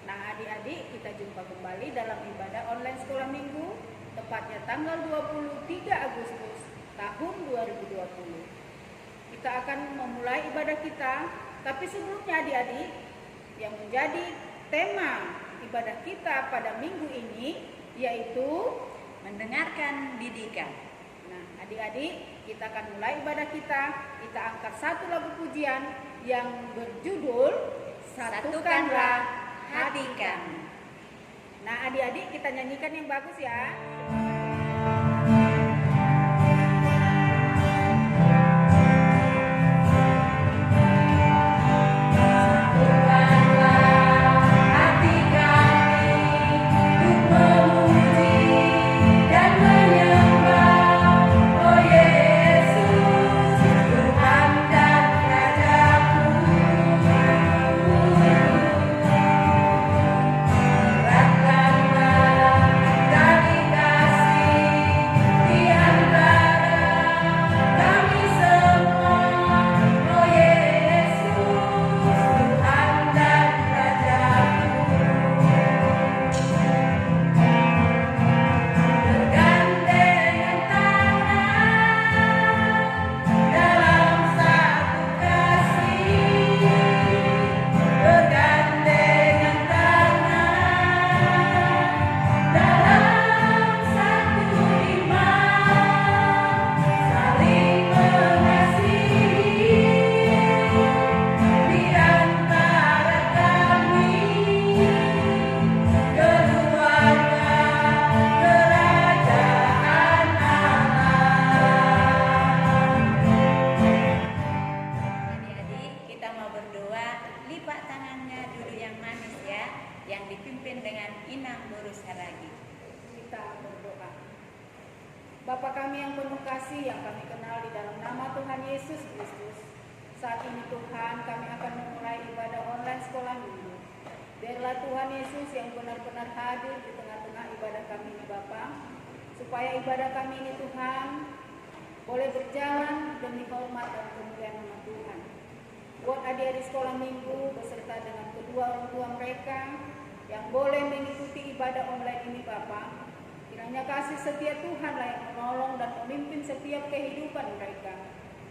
Nah adik-adik, kita jumpa kembali dalam ibadah online sekolah minggu, tepatnya tanggal 23 Agustus tahun 2020. Kita akan memulai ibadah kita, tapi sebelumnya adik-adik, yang menjadi tema ibadah kita pada minggu ini yaitu mendengarkan didikan. Nah adik-adik, kita akan mulai ibadah kita. Kita angkat satu lagu pujian yang berjudul Satukanlah Hati Kami. Nah adik-adik, kita nyanyikan yang bagus ya. Bapa kami yang penuh kasih, yang kami kenal di dalam nama Tuhan Yesus Kristus. Saat ini Tuhan, kami akan memulai ibadah online sekolah minggu. Biarlah Tuhan Yesus yang benar-benar hadir di tengah-tengah ibadah kami ini Bapa, supaya ibadah kami ini Tuhan boleh berjalan demi hormat dan kemuliaan nama Tuhan. Buat adik-adik sekolah minggu beserta dengan kedua orang tua mereka yang boleh mengikuti ibadah online ini Bapa, kiranya kasih setia Tuhanlah yang menolong dan memimpin setiap kehidupan mereka,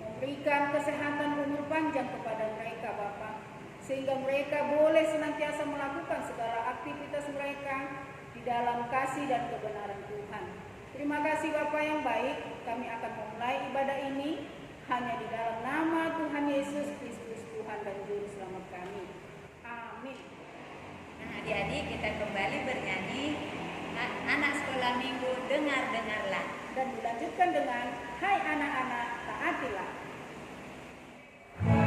memberikan kesehatan umur panjang kepada mereka Bapa, sehingga mereka boleh senantiasa melakukan segala aktivitas mereka di dalam kasih dan kebenaran Tuhan. Terima kasih Bapa yang baik, kami akan memulai ibadah ini hanya di dalam nama Tuhan Yesus Kristus, Tuhan dan Juru Selamat kami. Amin. Nah adik-adik, kita kembali bernyanyi Anak Sekolah Minggu, dengar-dengarlah. Dan dilanjutkan dengan Hai anak-anak, taatilah. Terima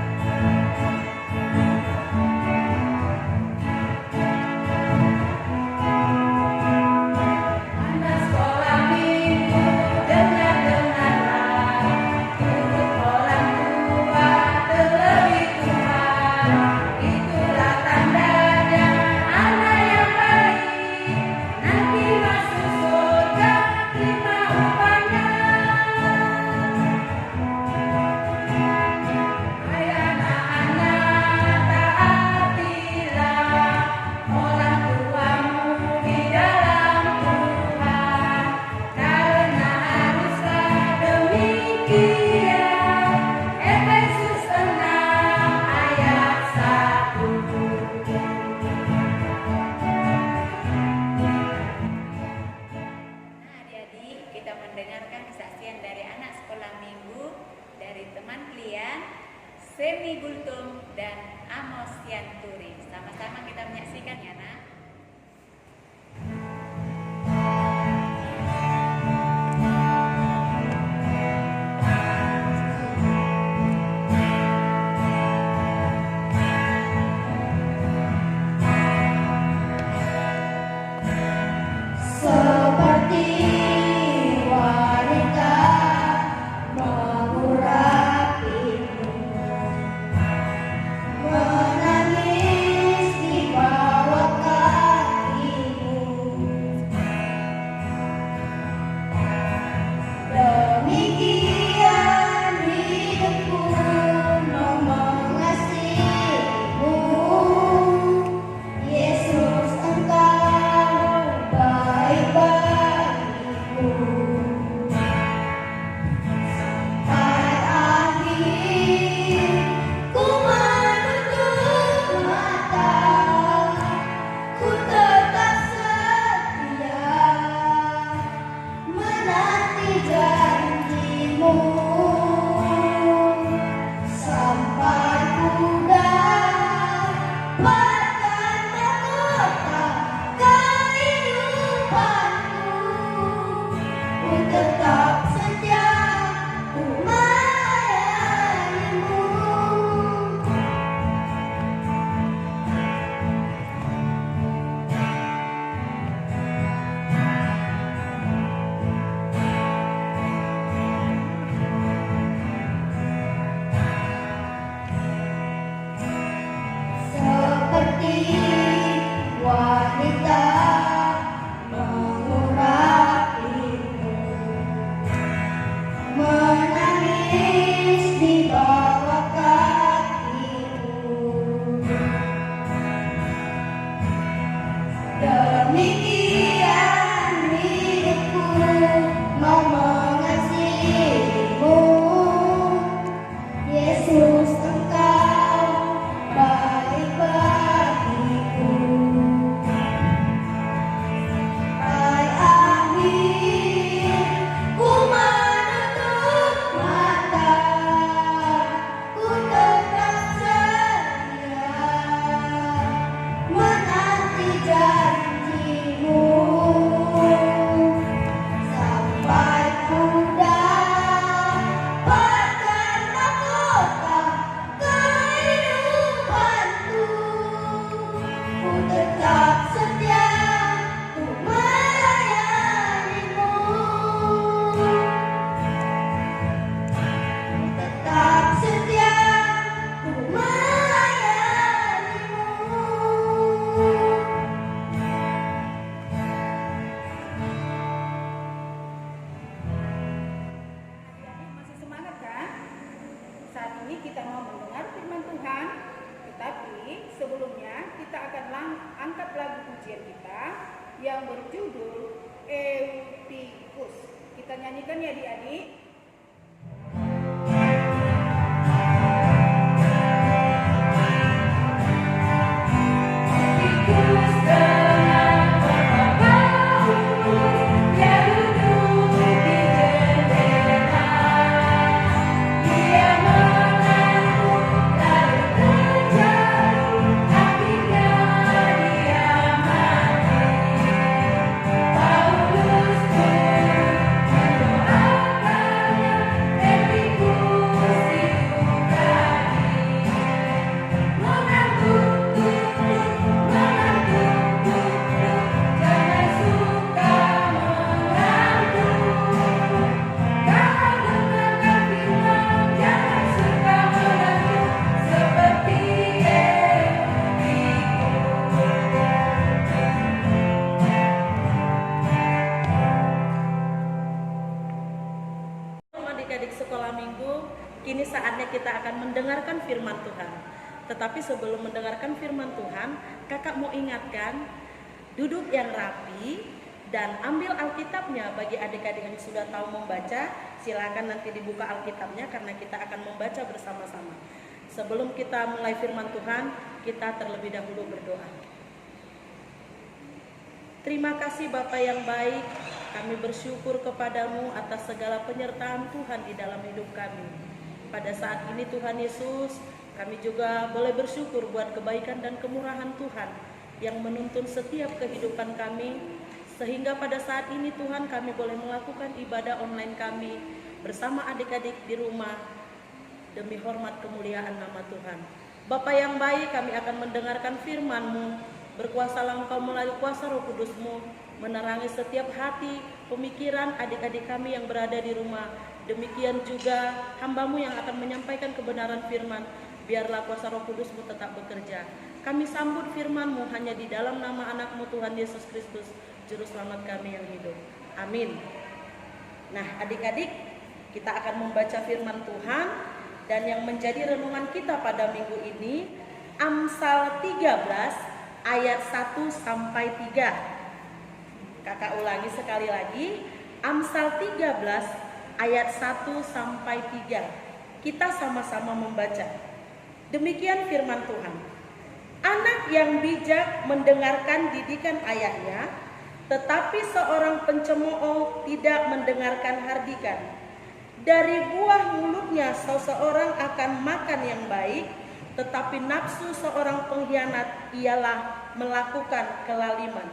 angkat lagu pujian kita yang berjudul Eutikus. Kita nyanyikan ya adik-adik. Adik-adik sekolah minggu, kini saatnya kita akan mendengarkan firman Tuhan. Tetapi sebelum mendengarkan firman Tuhan, kakak mau ingatkan, duduk yang rapi dan ambil Alkitabnya. Bagi adik-adik yang sudah tahu membaca, silakan nanti dibuka Alkitabnya karena kita akan membaca bersama-sama. Sebelum kita mulai firman Tuhan, kita terlebih dahulu berdoa. Terima kasih Bapa yang baik, kami bersyukur kepadamu atas segala penyertaan Tuhan di dalam hidup kami. Pada saat ini Tuhan Yesus, kami juga boleh bersyukur buat kebaikan dan kemurahan Tuhan yang menuntun setiap kehidupan kami. Sehingga pada saat ini Tuhan kami boleh melakukan ibadah online kami bersama adik-adik di rumah demi hormat kemuliaan nama Tuhan. Bapa yang baik, kami akan mendengarkan firman-Mu. Berkuasalah Engkau melalui kuasa Roh Kudus-Mu, menerangi setiap hati, pemikiran adik-adik kami yang berada di rumah. Demikian juga hamba-Mu yang akan menyampaikan kebenaran firman. Biarlah kuasa Roh Kudus-Mu tetap bekerja. Kami sambut firman-Mu hanya di dalam nama anak-Mu Tuhan Yesus Kristus, Juru Selamat kami yang hidup. Amin. Nah adik-adik, kita akan membaca firman Tuhan. Dan yang menjadi renungan kita pada minggu ini, Amsal 13 ayat 1 sampai 3. Kakak ulangi sekali lagi, Amsal 13 ayat 1 sampai 3. Kita sama-sama membaca. Demikian firman Tuhan. Anak yang bijak mendengarkan didikan ayahnya, tetapi seorang pencemooh tidak mendengarkan hardikan. Dari buah mulutnya seseorang akan makan yang baik, tetapi nafsu seorang pengkhianat ialah melakukan kelaliman.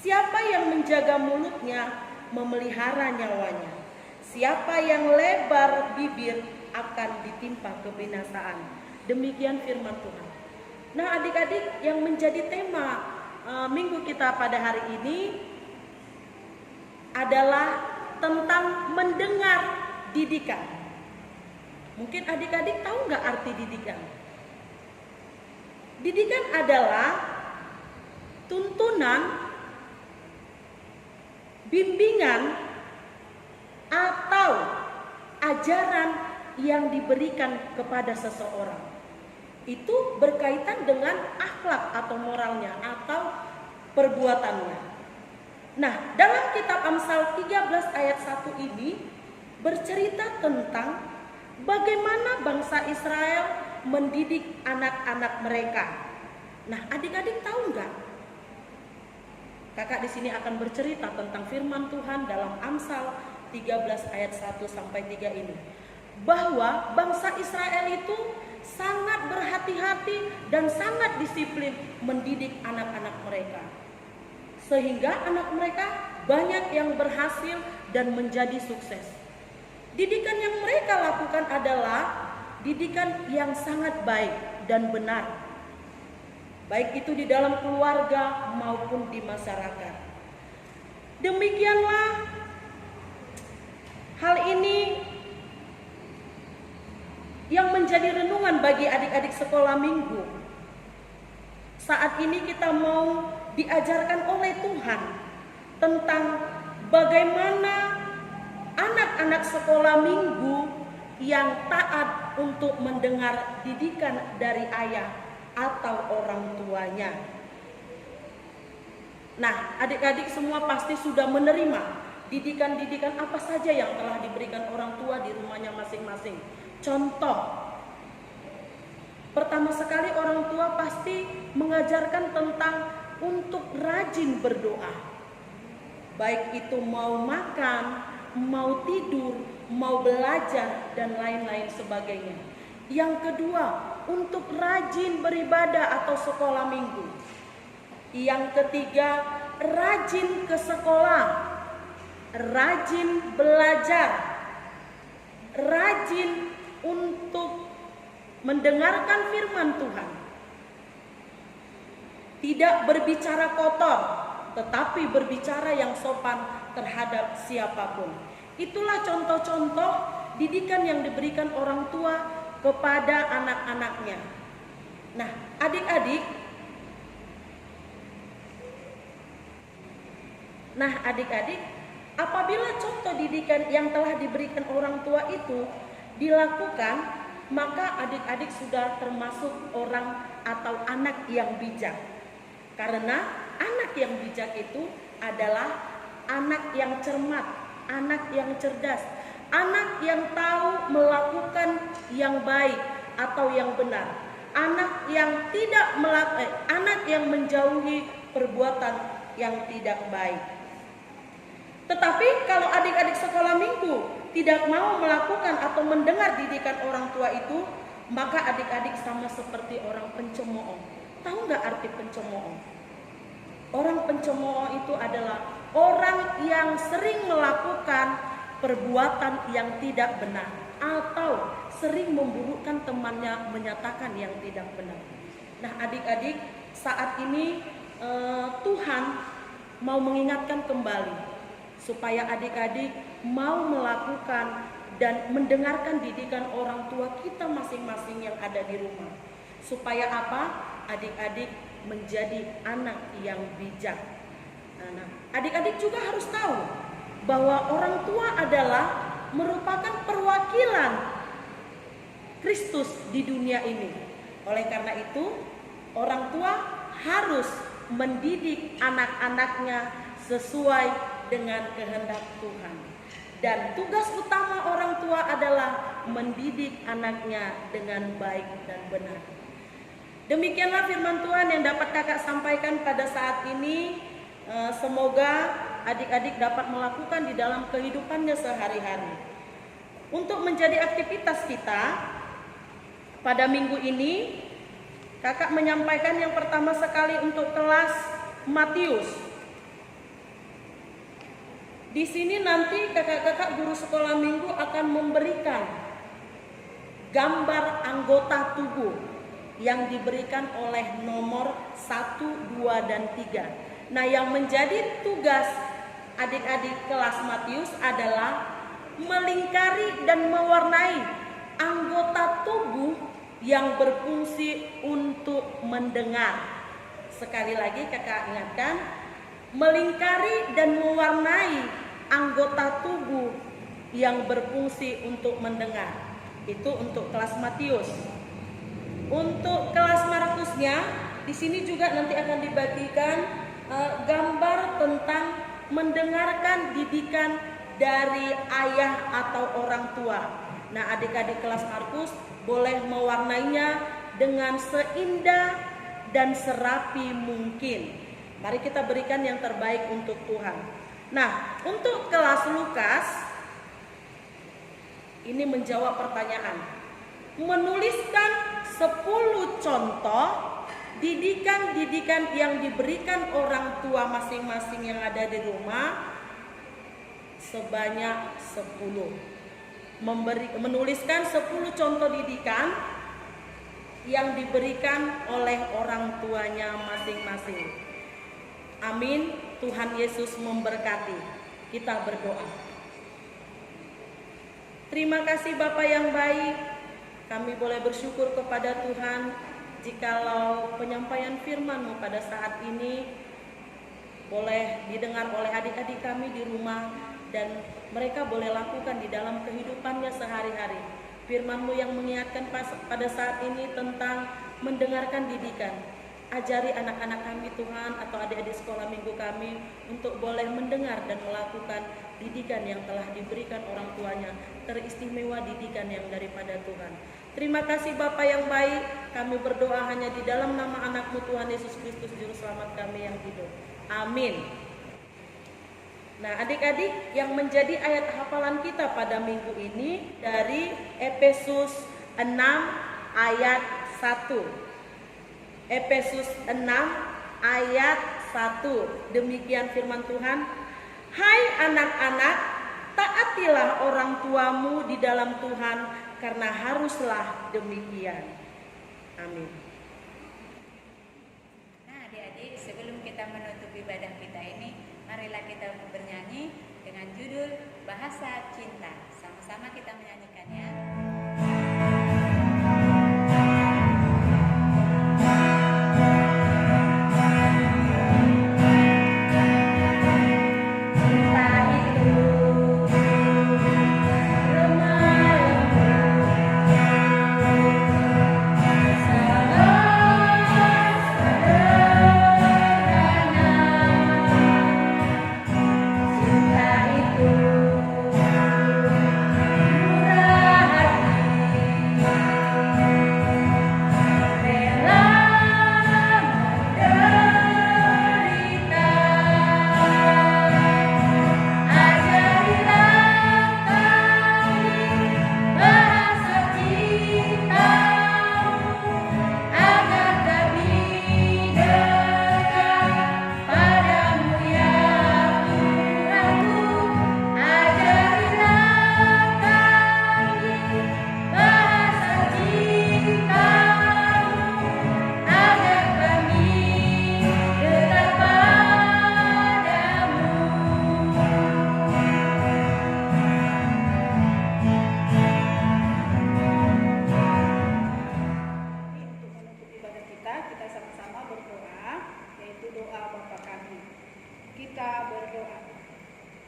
Siapa yang menjaga mulutnya memelihara nyawanya. Siapa yang lebar bibir akan ditimpa kebinasaan. Demikian firman Tuhan. Nah adik-adik, yang menjadi tema minggu kita pada hari ini adalah tentang mendengar didikan. Mungkin adik-adik tahu nggak arti didikan? Didikan adalah tuntunan, bimbingan, atau ajaran yang diberikan kepada seseorang. Itu berkaitan dengan akhlak atau moralnya atau perbuatannya. Nah, dalam kitab Amsal 13 ayat 1 ini bercerita tentang bagaimana bangsa Israel mendidik anak-anak mereka. Nah, adik-adik tahu nggak? Kakak di sini akan bercerita tentang firman Tuhan dalam Amsal 13 ayat 1 sampai 3 ini. Bahwa bangsa Israel itu sangat berhati-hati dan sangat disiplin mendidik anak-anak mereka. Sehingga anak mereka banyak yang berhasil dan menjadi sukses. Didikan yang mereka lakukan adalah didikan yang sangat baik dan benar. Baik itu di dalam keluarga maupun di masyarakat. Demikianlah hal ini yang menjadi renungan bagi adik-adik sekolah minggu. Saat ini kita mau diajarkan oleh Tuhan tentang bagaimana anak-anak sekolah minggu yang taat untuk mendengar didikan dari ayah atau orang tuanya. Nah, adik-adik semua pasti sudah menerima didikan-didikan apa saja yang telah diberikan orang tua di rumahnya masing-masing. Contoh, pertama sekali orang tua pasti mengajarkan tentang untuk rajin berdoa. Baik itu mau makan, mau tidur, mau belajar, dan lain-lain sebagainya. Yang kedua, untuk rajin beribadah atau sekolah minggu. Yang ketiga, rajin ke sekolah, rajin belajar, rajin untuk mendengarkan firman Tuhan. Tidak berbicara kotor, tetapi berbicara yang sopan terhadap siapapun. Itulah contoh-contoh didikan yang diberikan orang tua kepada anak-anaknya. Nah, adik-adik, apabila contoh didikan yang telah diberikan orang tua itu dilakukan, maka adik-adik sudah termasuk orang atau anak yang bijak. Karena anak yang bijak itu adalah anak yang cermat, anak yang cerdas, anak yang tahu melakukan yang baik atau yang benar, anak yang anak yang menjauhi perbuatan yang tidak baik. Tetapi kalau adik-adik sekolah minggu tidak mau melakukan atau mendengar didikan orang tua itu, maka adik-adik sama seperti orang pencemooh. Tahu nggak arti pencemooh? Orang pencemooh itu adalah orang yang sering melakukan perbuatan yang tidak benar atau sering memburukkan temannya, menyatakan yang tidak benar. Nah, adik-adik, saat ini Tuhan mau mengingatkan kembali supaya adik-adik mau melakukan dan mendengarkan didikan orang tua kita masing-masing yang ada di rumah. Supaya apa? Adik-adik menjadi anak yang bijak. Nah, adik-adik juga harus tahu bahwa orang tua adalah merupakan perwakilan Kristus di dunia ini. Oleh karena itu, orang tua harus mendidik anak-anaknya sesuai dengan kehendak Tuhan. Dan tugas utama orang tua adalah mendidik anaknya dengan baik dan benar. Demikianlah firman Tuhan yang dapat kakak sampaikan pada saat ini. Semoga adik-adik dapat melakukan di dalam kehidupannya sehari-hari. Untuk menjadi aktivitas kita pada minggu ini, kakak menyampaikan yang pertama sekali untuk kelas Matius. Di sini nanti kakak-kakak guru sekolah minggu akan memberikan gambar anggota tubuh yang diberikan oleh nomor 1, 2, dan 3. Nah, yang menjadi tugas adik-adik kelas Matius adalah melingkari dan mewarnai anggota tubuh yang berfungsi untuk mendengar. Sekali lagi kakak ingatkan, melingkari dan mewarnai anggota tubuh yang berfungsi untuk mendengar. Itu untuk kelas Matius. Untuk kelas Markusnya, di sini juga nanti akan dibagikan gambar tentang mendengarkan didikan dari ayah atau orang tua. Nah, adik-adik kelas Markus boleh mewarnainya dengan seindah dan serapi mungkin. Mari kita berikan yang terbaik untuk Tuhan. Nah, untuk kelas Lukas, ini menjawab pertanyaan. Menuliskan 10 contoh didikan-didikan yang diberikan orang tua masing-masing yang ada di rumah sebanyak 10. Menuliskan 10 contoh didikan yang diberikan oleh orang tuanya masing-masing. Amin. Tuhan Yesus memberkati. Kita berdoa. Terima kasih Bapa yang baik. Kami boleh bersyukur kepada Tuhan jikalau penyampaian firman-Mu pada saat ini boleh didengar oleh adik-adik kami di rumah dan mereka boleh lakukan di dalam kehidupannya sehari-hari. Firman-Mu yang mengingatkan pada saat ini tentang mendengarkan didikan. Ajari anak-anak kami Tuhan atau adik-adik sekolah minggu kami untuk boleh mendengar dan melakukan didikan yang telah diberikan orang tuanya, teristimewa didikan yang daripada Tuhan. Terima kasih Bapa yang baik, kami berdoa hanya di dalam nama anak-Mu Tuhan Yesus Kristus Juru Selamat kami yang hidup. Amin. Nah adik-adik, yang menjadi ayat hafalan kita pada minggu ini dari Efesus 6 ayat 1. Efesus 6 ayat 1. Demikian firman Tuhan. Hai anak-anak, taatilah orang tuamu di dalam Tuhan, karena haruslah demikian. Amin. Nah adik-adik, sebelum kita menutup ibadah kita ini, marilah kita bernyanyi dengan judul Bahasa Cinta. Sama-sama kita menyanyikannya.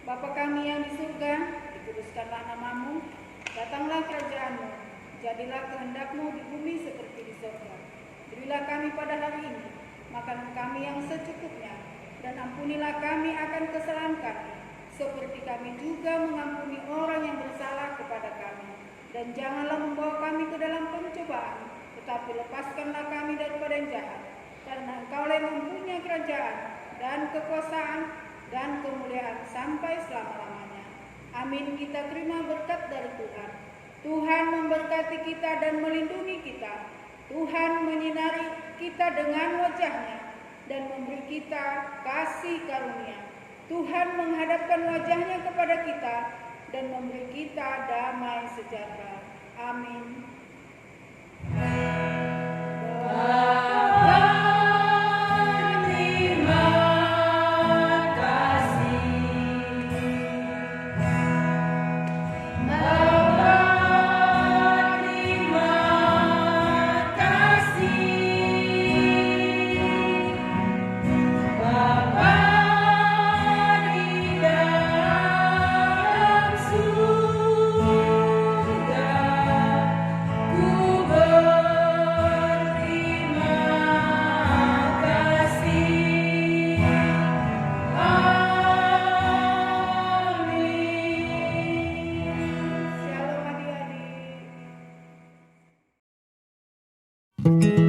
Bapa kami yang di surga, dikuduskanlah namamu, datanglah kerajaanmu, jadilah kehendak-Mu di bumi seperti di surga. Berilah kami pada hari ini makanan kami yang secukupnya, dan ampunilah kami akan kesalahan kami, seperti kami juga mengampuni orang yang bersalah kepada kami. Dan janganlah membawa kami ke dalam pencobaan, tetapi lepaskanlah kami daripada yang jahat. Karena Engkau yang mempunyai kerajaan dan kekuasaan dan kemuliaan sampai selama-lamanya. Amin. Kita terima berkat dari Tuhan. Tuhan memberkati kita dan melindungi kita. Tuhan menyinari kita dengan wajah-Nya dan memberi kita kasih karunia. Tuhan menghadapkan wajah-Nya kepada kita dan memberi kita damai sejahtera. Amin. Thank you.